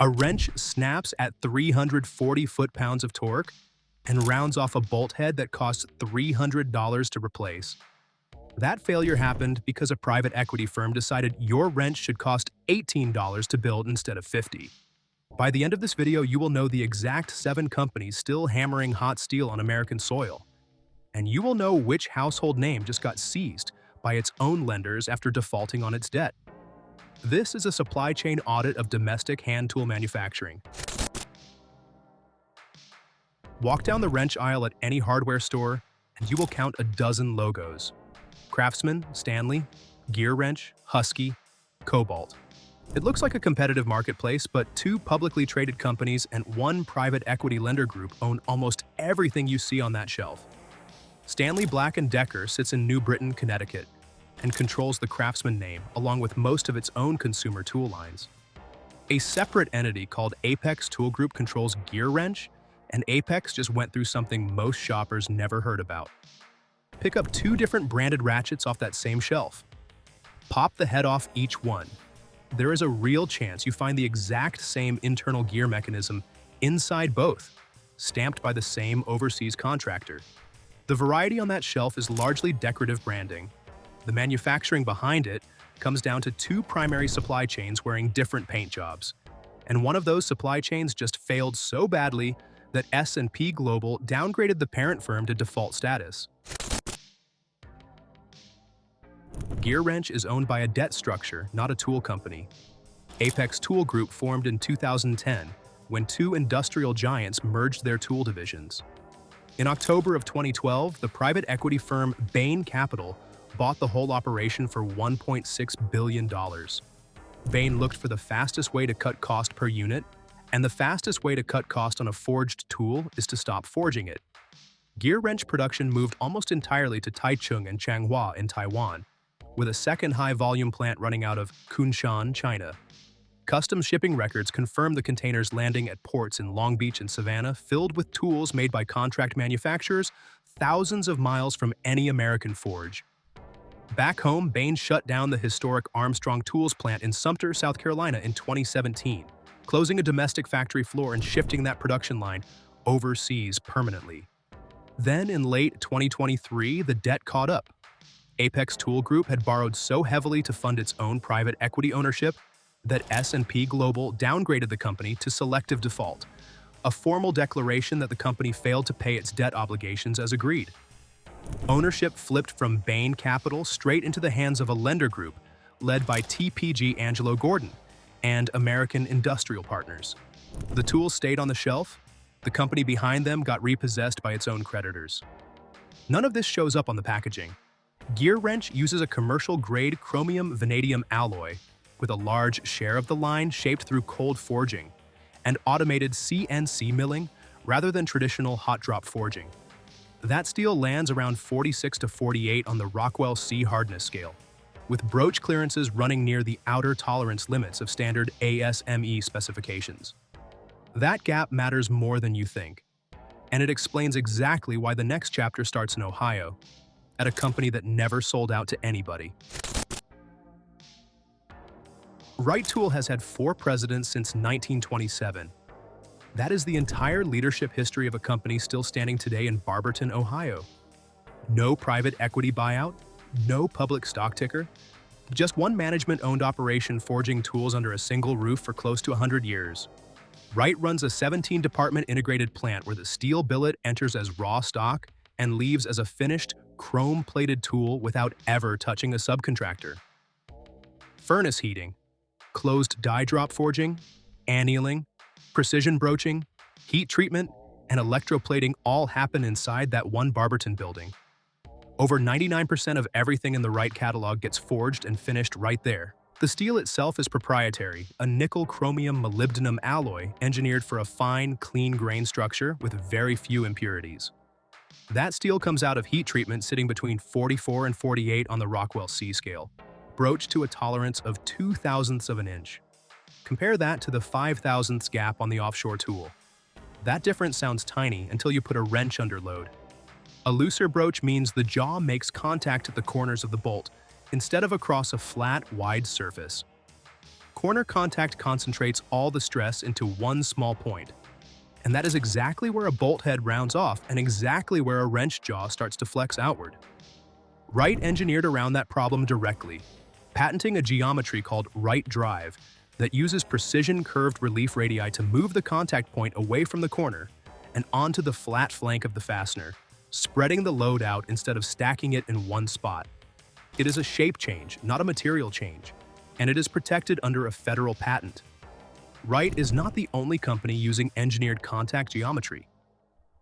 A wrench snaps at 340 foot-pounds of torque and rounds off a bolt head that costs $300 to replace. That failure happened because a private equity firm decided your wrench should cost $18 to build instead of $50. By the end of this video, you will know the exact 7 companies still hammering hot steel on American soil. And you will know which household name just got seized by its own lenders after defaulting on its debt. This is a supply chain audit of domestic hand tool manufacturing. Walk down the wrench aisle at any hardware store, and you will count a dozen logos. Craftsman, Stanley, GearWrench, Husky, Cobalt. It looks like a competitive marketplace, but 2 publicly traded companies and 1 private equity lender group own almost everything you see on that shelf. Stanley Black & Decker sits in New Britain, Connecticut, and controls the Craftsman name, along with most of its own consumer tool lines. A separate entity called Apex Tool Group controls GearWrench, and Apex just went through something most shoppers never heard about. Pick up 2 different branded ratchets off that same shelf. Pop the head off each one. There is a real chance you find the exact same internal gear mechanism inside both, stamped by the same overseas contractor. The variety on that shelf is largely decorative branding. The manufacturing behind it comes down to 2 primary supply chains wearing different paint jobs. And one of those supply chains just failed so badly that S&P Global downgraded the parent firm to default status. GearWrench is owned by a debt structure, not a tool company. Apex Tool Group formed in 2010 when 2 industrial giants merged their tool divisions. In October of 2012, the private equity firm Bain Capital bought the whole operation for $1.6 billion. Bain looked for the fastest way to cut cost per unit, and the fastest way to cut cost on a forged tool is to stop forging it. GearWrench production moved almost entirely to Taichung and Changhua in Taiwan, with a second high-volume plant running out of Kunshan, China. Customs shipping records confirm the containers landing at ports in Long Beach and Savannah filled with tools made by contract manufacturers thousands of miles from any American forge. Back home, Bain shut down the historic Armstrong Tools plant in Sumter, South Carolina in 2017, closing a domestic factory floor and shifting that production line overseas permanently. Then, in late 2023, the debt caught up. Apex Tool Group had borrowed so heavily to fund its own private equity ownership that S&P Global downgraded the company to selective default, a formal declaration that the company failed to pay its debt obligations as agreed. Ownership flipped from Bain Capital straight into the hands of a lender group led by TPG Angelo Gordon and American Industrial Partners. The tools stayed on the shelf. The company behind them got repossessed by its own creditors. None of this shows up on the packaging. GearWrench uses a commercial-grade chromium vanadium alloy with a large share of the line shaped through cold forging and automated CNC milling rather than traditional hot-drop forging. That steel lands around 46 to 48 on the Rockwell C hardness scale, with broach clearances running near the outer tolerance limits of standard ASME specifications. That gap matters more than you think, and it explains exactly why the next chapter starts in Ohio, at a company that never sold out to anybody. Wright Tool has had 4 presidents since 1927. That is the entire leadership history of a company still standing today in Barberton, Ohio. No private equity buyout, no public stock ticker, just one management-owned operation forging tools under a single roof for close to 100 years. Wright runs a 17-department integrated plant where the steel billet enters as raw stock and leaves as a finished, chrome-plated tool without ever touching a subcontractor. Furnace heating, closed die drop forging, annealing, precision broaching, heat treatment, and electroplating all happen inside that one Barberton building. Over 99% of everything in the Wright catalog gets forged and finished right there. The steel itself is proprietary, a nickel-chromium-molybdenum alloy engineered for a fine, clean grain structure with very few impurities. That steel comes out of heat treatment sitting between 44 and 48 on the Rockwell C scale, broached to a tolerance of 0.02 of an inch. Compare that to the 0.005 gap on the offshore tool. That difference sounds tiny until you put a wrench under load. A looser broach means the jaw makes contact at the corners of the bolt instead of across a flat, wide surface. corner contact concentrates all the stress into one small point. And that is exactly where a bolt head rounds off and exactly where a wrench jaw starts to flex outward. Wright engineered around that problem directly, patenting a geometry called Wright drive that uses precision curved relief radii to move the contact point away from the corner and onto the flat flank of the fastener, spreading the load out instead of stacking it in one spot. It is a shape change, not a material change, and it is protected under a federal patent. Wright is not the only company using engineered contact geometry.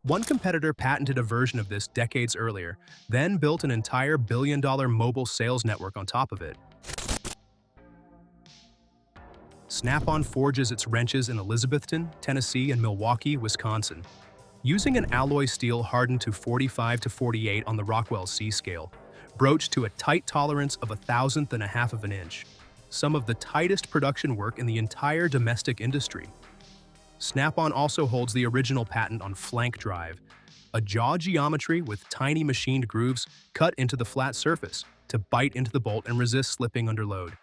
One competitor patented a version of this decades earlier, then built an entire billion-dollar mobile sales network on top of it. Snap-on forges its wrenches in Elizabethton, Tennessee, and Milwaukee, Wisconsin, using an alloy steel hardened to 45 to 48 on the Rockwell C scale, broached to a tight tolerance of 1/1000 of an inch. Some of the tightest production work in the entire domestic industry. Snap-on also holds the original patent on flank drive, a jaw geometry with tiny machined grooves cut into the flat surface to bite into the bolt and resist slipping under load.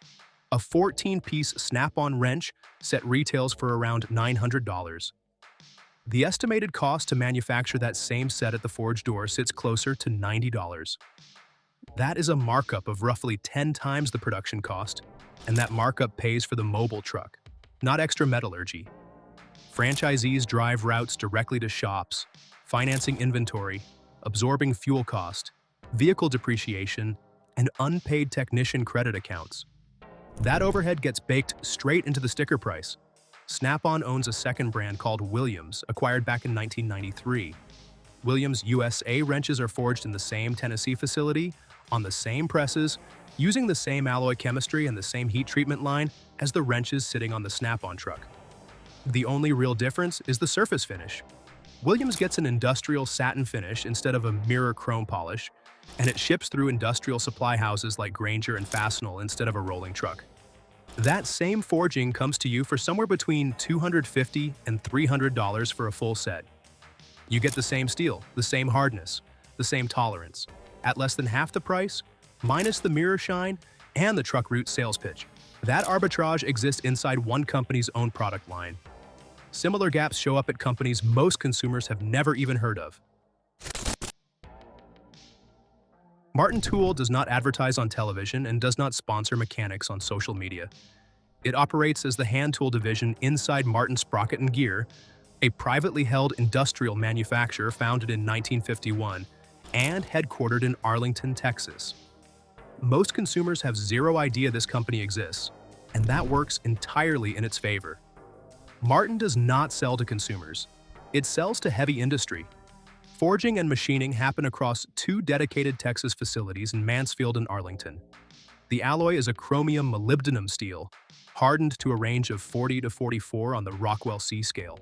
A 14-piece Snap-on wrench set retails for around $900. The estimated cost to manufacture that same set at the forge door sits closer to $90. That is a markup of roughly 10 times the production cost, and that markup pays for the mobile truck, not extra metallurgy. Franchisees drive routes directly to shops, financing inventory, absorbing fuel cost, vehicle depreciation, and unpaid technician credit accounts. That overhead gets baked straight into the sticker price. Snap-on owns a second brand called Williams, acquired back in 1993. Williams USA wrenches are forged in the same Tennessee facility, on the same presses, using the same alloy chemistry and the same heat treatment line as the wrenches sitting on the Snap-on truck. The only real difference is the surface finish. Williams gets an industrial satin finish instead of a mirror chrome polish, and it ships through industrial supply houses like Grainger and Fastenal instead of a rolling truck. That same forging comes to you for somewhere between $250 and $300 for a full set. You get the same steel, the same hardness, the same tolerance, at less than half the price, minus the mirror shine and the truck route sales pitch. That arbitrage exists inside one company's own product line. Similar gaps show up at companies most consumers have never even heard of. Martin Tool does not advertise on television and does not sponsor mechanics on social media. It operates as the hand tool division inside Martin Sprocket and Gear, a privately held industrial manufacturer founded in 1951 and headquartered in Arlington, Texas. Most consumers have zero idea this company exists, and that works entirely in its favor. Martin does not sell to consumers. It sells to heavy industry. Forging and machining happen across two dedicated Texas facilities in Mansfield and Arlington. The alloy is a chromium molybdenum steel, hardened to a range of 40 to 44 on the Rockwell C scale.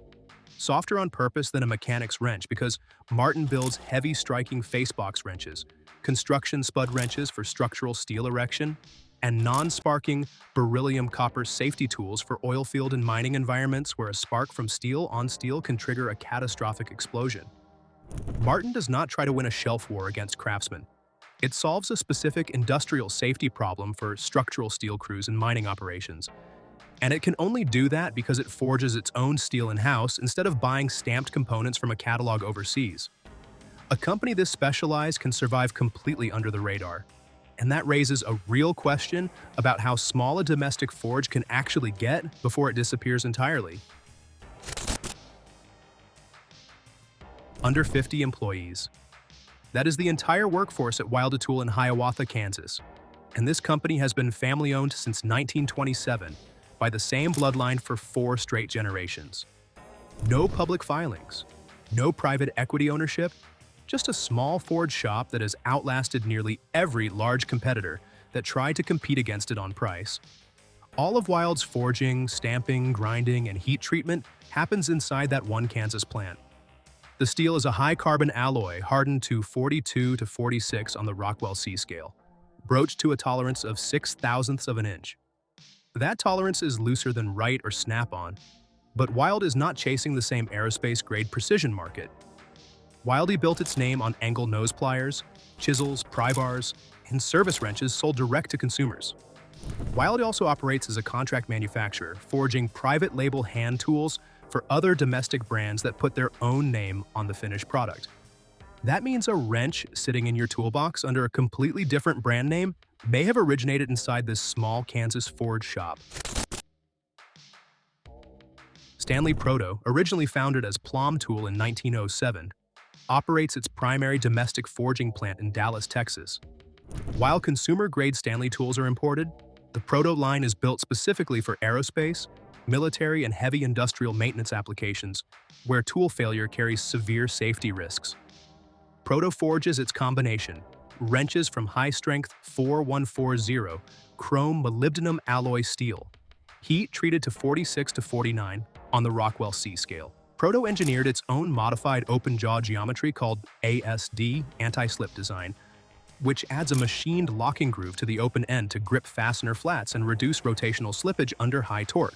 Softer on purpose than a mechanic's wrench because Martin builds heavy striking facebox wrenches, construction spud wrenches for structural steel erection, and non-sparking beryllium copper safety tools for oilfield and mining environments where a spark from steel on steel can trigger a catastrophic explosion. Martin does not try to win a shelf war against craftsmen. It solves a specific industrial safety problem for structural steel crews and mining operations. And it can only do that because it forges its own steel in-house instead of buying stamped components from a catalog overseas. A company this specialized can survive completely under the radar. And that raises a real question about how small a domestic forge can actually get before it disappears entirely. Under 50 employees. That is the entire workforce at Wilde Tool in Hiawatha, Kansas. And this company has been family-owned since 1927 by the same bloodline for 4 straight generations. No public filings, no private equity ownership, just a small forge shop that has outlasted nearly every large competitor that tried to compete against it on price. All of Wilde's forging, stamping, grinding, and heat treatment happens inside that one Kansas plant. The steel is a high-carbon alloy hardened to 42 to 46 on the Rockwell C scale, broached to a tolerance of 0.006 of an inch. That tolerance is looser than Wright or Snap-on, but Wilde is not chasing the same aerospace-grade precision market. Wilde built its name on angle nose pliers, chisels, pry bars, and service wrenches sold direct to consumers. Wilde also operates as a contract manufacturer, forging private label hand tools for other domestic brands that put their own name on the finished product. That means a wrench sitting in your toolbox under a completely different brand name may have originated inside this small Kansas forge shop. Stanley Proto, originally founded as Plum Tool in 1907, operates its primary domestic forging plant in Dallas, Texas. While consumer-grade Stanley tools are imported, the Proto line is built specifically for aerospace, military, and heavy industrial maintenance applications, where tool failure carries severe safety risks. Proto forges its combination, wrenches from high-strength 4140 chrome molybdenum alloy steel, heat treated to 46 to 49 on the Rockwell C scale. Proto engineered its own modified open jaw geometry called ASD, anti-slip design, which adds a machined locking groove to the open end to grip fastener flats and reduce rotational slippage under high torque.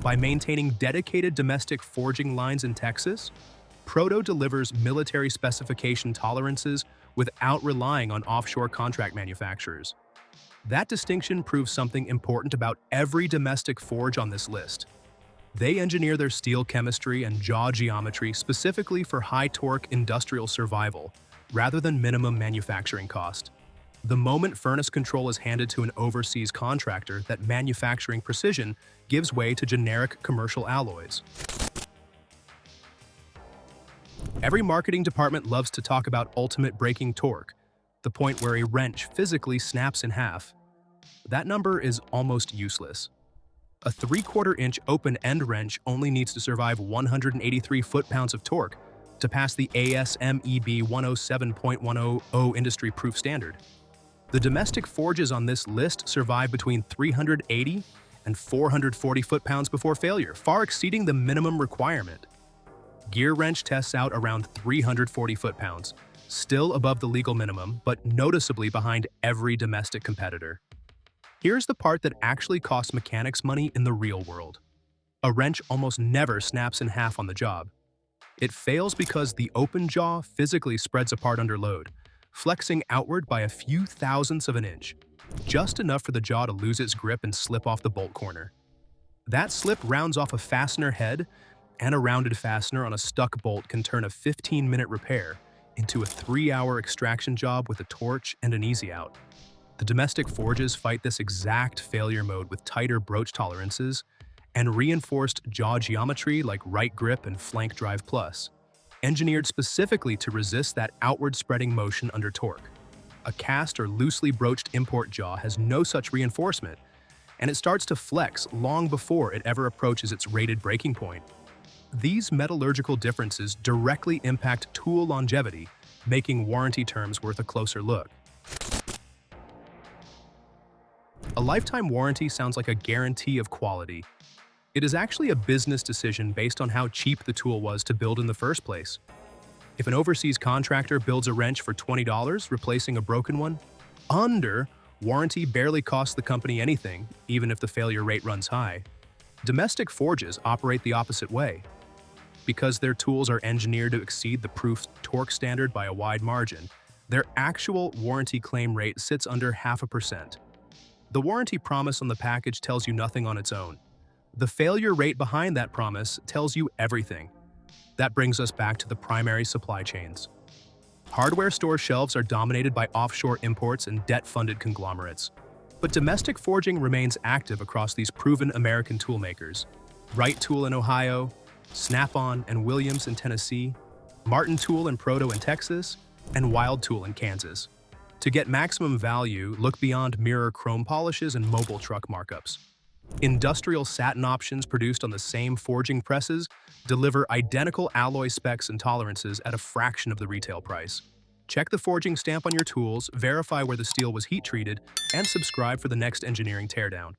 By maintaining dedicated domestic forging lines in Texas, Proto delivers military specification tolerances without relying on offshore contract manufacturers. That distinction proves something important about every domestic forge on this list. They engineer their steel chemistry and jaw geometry specifically for high-torque industrial survival, rather than minimum manufacturing cost. The moment furnace control is handed to an overseas contractor, that manufacturing precision gives way to generic commercial alloys. Every marketing department loves to talk about ultimate breaking torque, the point where a wrench physically snaps in half. That number is almost useless. A 3/4-inch open-end wrench only needs to survive 183 foot-pounds of torque to pass the ASMEB 107.100 industry-proof standard. The domestic forges on this list survive between 380 and 440 foot-pounds before failure, far exceeding the minimum requirement. GearWrench tests out around 340 foot-pounds, still above the legal minimum, but noticeably behind every domestic competitor. Here's the part that actually costs mechanics money in the real world. A wrench almost never snaps in half on the job. It fails because the open jaw physically spreads apart under load, flexing outward by a few thousandths of an inch, just enough for the jaw to lose its grip and slip off the bolt corner. That slip rounds off a fastener head, and a rounded fastener on a stuck bolt can turn a 15-minute repair into a 3-hour extraction job with a torch and an easy-out. The domestic forges fight this exact failure mode with tighter broach tolerances and reinforced jaw geometry like Wright grip and flank drive plus, engineered specifically to resist that outward spreading motion under torque. A cast or loosely broached import jaw has no such reinforcement, and it starts to flex long before it ever approaches its rated breaking point. These metallurgical differences directly impact tool longevity, making warranty terms worth a closer look. A lifetime warranty sounds like a guarantee of quality. It is actually a business decision based on how cheap the tool was to build in the first place. If an overseas contractor builds a wrench for $20, replacing a broken one, warranty barely costs the company anything, even if the failure rate runs high. Domestic forges operate the opposite way. Because their tools are engineered to exceed the proof torque standard by a wide margin, their actual warranty claim rate sits under 0.5%. The warranty promise on the package tells you nothing on its own. The failure rate behind that promise tells you everything. That brings us back to the primary supply chains. Hardware store shelves are dominated by offshore imports and debt-funded conglomerates. But domestic forging remains active across these proven American toolmakers. Wright Tool in Ohio, Snap-on and Williams in Tennessee, Martin Tool and Proto in Texas, and Wilde Tool in Kansas. To get maximum value, look beyond mirror chrome polishes and mobile truck markups. Industrial satin options produced on the same forging presses deliver identical alloy specs and tolerances at a fraction of the retail price. Check the forging stamp on your tools, verify where the steel was heat treated, and subscribe for the next engineering teardown.